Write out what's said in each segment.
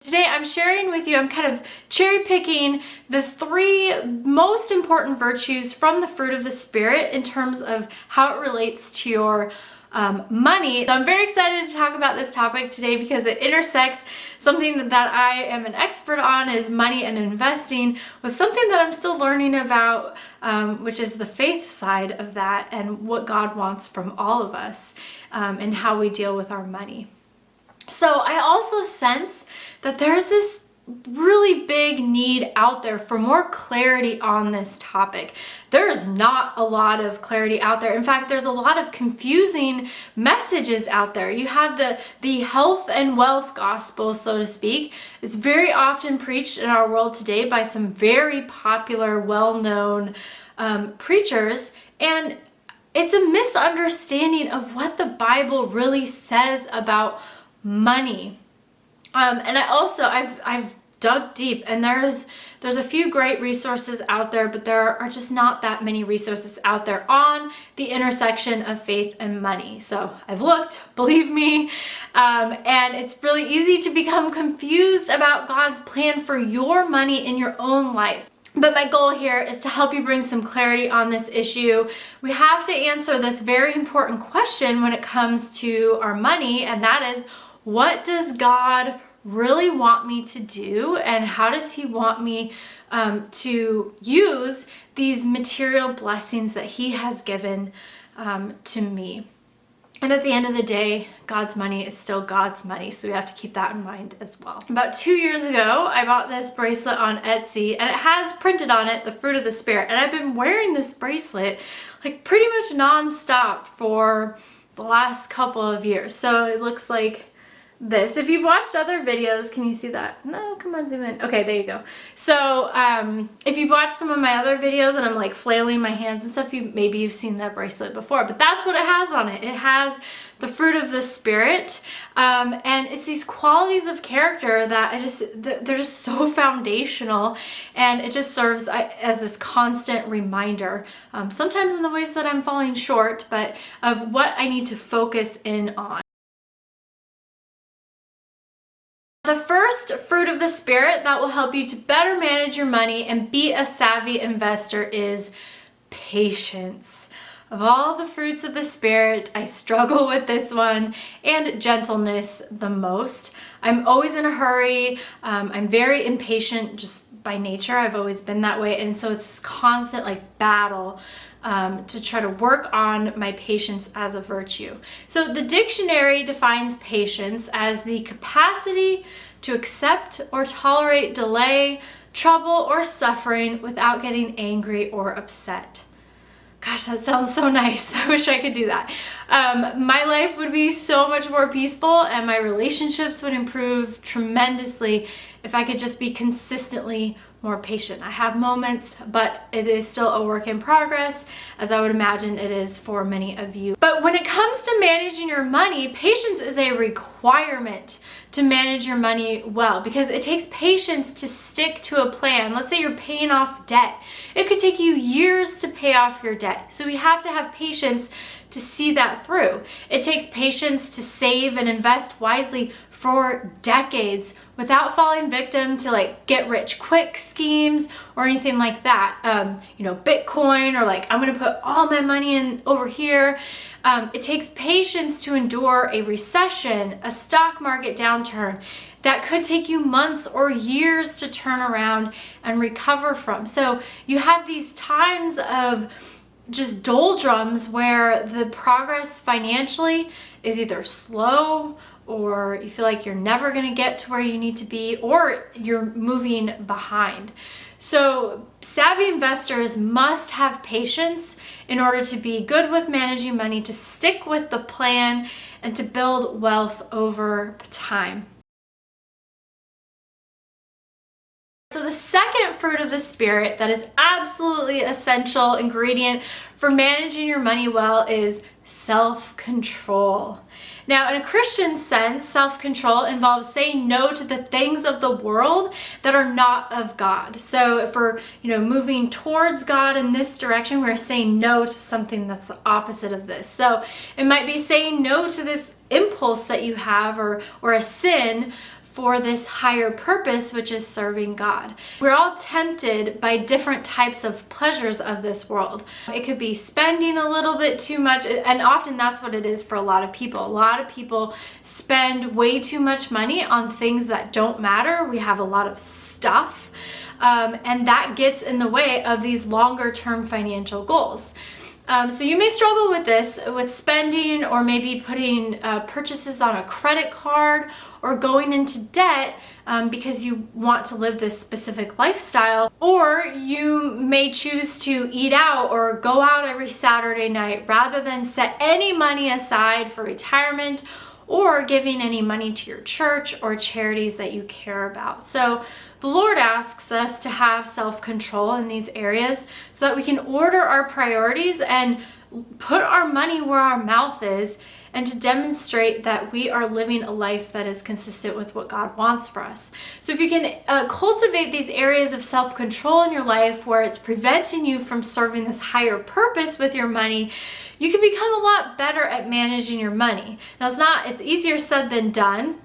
Today I'm sharing with you, I'm kind of cherry picking the 3 most important virtues from the fruit of the Spirit in terms of how it relates to your money. So I'm very excited to talk about this topic today because it intersects something that I am an expert on, is money and investing, with something that I'm still learning about, which is the faith side of that and what God wants from all of us and how we deal with our money. So I also sense that there's this really big need out there for more clarity on this topic. There's not a lot of clarity out there. In fact, there's a lot of confusing messages out there. You have the health and wealth gospel, so to speak. It's very often preached in our world today by some very popular, well-known preachers, and it's a misunderstanding of what the Bible really says about money. And I've dug deep, and there's a few great resources out there, but there are just not that many resources out there on the intersection of faith and money. So I've looked, believe me, and it's really easy to become confused about God's plan for your money in your own life. But my goal here is to help you bring some clarity on this issue. We have to answer this very important question when it comes to our money, and that is, what does God really want me to do, and how does He want me to use these material blessings that He has given to me? And at the end of the day, God's money is still God's money, so we have to keep that in mind as well. About 2 years ago, I bought this bracelet on Etsy, and it has printed on it the fruit of the Spirit. And I've been wearing this bracelet like pretty much non-stop for the last couple of years. So it looks like this. If you've watched other videos, can you see that? No, come on, zoom in. Okay, there you go. So if you've watched some of my other videos and I'm like flailing my hands and stuff, maybe you've seen that bracelet before, but that's what it has on it. It has the fruit of the Spirit, and it's these qualities of character that they're just so foundational, and it just serves as this constant reminder, sometimes in the ways that I'm falling short, but of what I need to focus in on. The first fruit of the Spirit that will help you to better manage your money and be a savvy investor is patience. Of all the fruits of the Spirit, I struggle with this one, and gentleness the most. I'm always in a hurry. I'm very impatient just by nature. I've always been that way, and so it's this constant battle to try to work on my patience as a virtue. So the dictionary defines patience as the capacity to accept or tolerate delay, trouble, or suffering without getting angry or upset. Gosh, that sounds so nice. I wish I could do that. My life would be so much more peaceful, and my relationships would improve tremendously if I could just be consistently more patient. I have moments, but it is still a work in progress, as I would imagine it is for many of you. But when it comes to managing your money, patience is a requirement to manage your money well, because it takes patience to stick to a plan. Let's say you're paying off debt. It could take you years to pay off your debt. So we have to have patience to see that through. It takes patience to save and invest wisely for decades without falling victim to get rich quick schemes or anything like that. Bitcoin, or I'm gonna put all my money in over here. It takes patience to endure a recession, a stock market downturn that could take you months or years to turn around and recover from. So you have these times of just doldrums where the progress financially is either slow, or you feel like you're never going to get to where you need to be, or you're moving behind. So savvy investors must have patience in order to be good with managing money, to stick with the plan, and to build wealth over time. So the second fruit of the Spirit that is absolutely essential ingredient for managing your money well is self-control. Now, in a Christian sense, self-control involves saying no to the things of the world that are not of God. So if we're, moving towards God in this direction, we're saying no to something that's the opposite of this. So it might be saying no to this impulse that you have, or a sin for this higher purpose, which is serving God. We're all tempted by different types of pleasures of this world. It could be spending a little bit too much, and often that's what it is for a lot of people. A lot of people spend way too much money on things that don't matter. We have a lot of stuff, and that gets in the way of these longer term financial goals. So you may struggle with this, with spending, or maybe putting purchases on a credit card, or going into debt because you want to live this specific lifestyle. Or you may choose to eat out or go out every Saturday night rather than set any money aside for retirement or giving any money to your church or charities that you care about. So the Lord asks us to have self-control in these areas so that we can order our priorities and put our money where our mouth is, and to demonstrate that we are living a life that is consistent with what God wants for us. So if you can cultivate these areas of self-control in your life where it's preventing you from serving this higher purpose with your money, you can become a lot better at managing your money. Now it's easier said than done.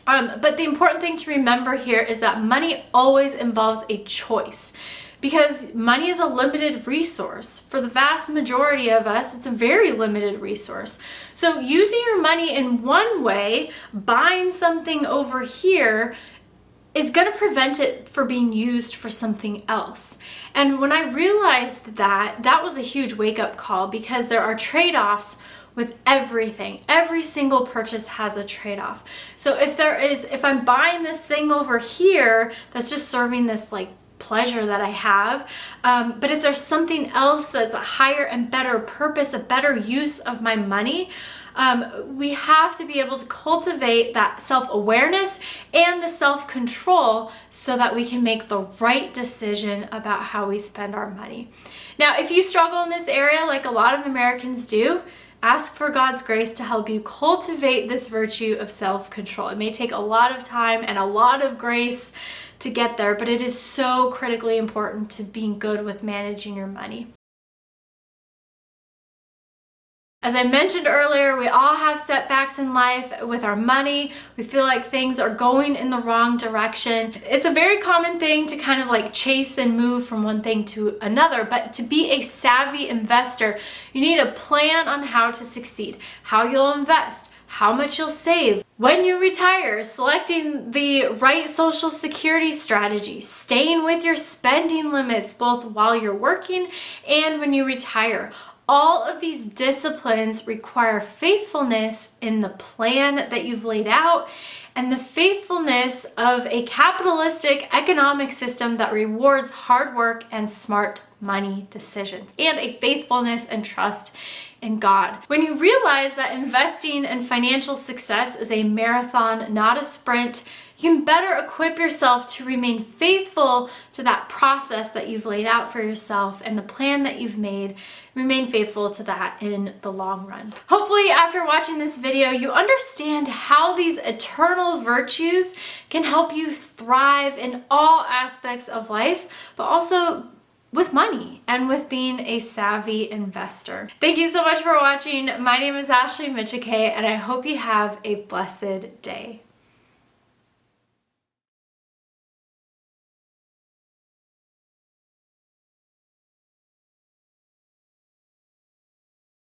But the important thing to remember here is that money always involves a choice, because money is a limited resource. For the vast majority of us, it's a very limited resource. So using your money in one way, buying something over here, is going to prevent it from being used for something else. And when I realized that, that was a huge wake-up call, because there are trade-offs with everything. Every single purchase has a trade-off. So if I'm buying this thing over here that's just serving this like pleasure that I have, but if there's something else that's a higher and better purpose, a better use of my money, we have to be able to cultivate that self-awareness and the self-control so that we can make the right decision about how we spend our money. Now, if you struggle in this area like a lot of Americans do, ask for God's grace to help you cultivate this virtue of self-control. It may take a lot of time and a lot of grace to get there, but it is so critically important to being good with managing your money. As I mentioned earlier, we all have setbacks in life with our money. We feel like things are going in the wrong direction. It's a very common thing to kind of like chase and move from one thing to another, but to be a savvy investor, you need a plan on how to succeed, how you'll invest, how much you'll save, when you retire, selecting the right Social Security strategy, staying with your spending limits both while you're working and when you retire. All of these disciplines require faithfulness in the plan that you've laid out and the faithfulness of a capitalistic economic system that rewards hard work and smart money decisions, and a faithfulness and trust in God. When you realize that investing and financial success is a marathon, not a sprint, you can better equip yourself to remain faithful to that process that you've laid out for yourself and the plan that you've made. Remain faithful to that in the long run. Hopefully, after watching this video, you understand how these eternal virtues can help you thrive in all aspects of life, but also with money and with being a savvy investor. Thank you so much for watching. My name is Micciche, and I hope you have a blessed day.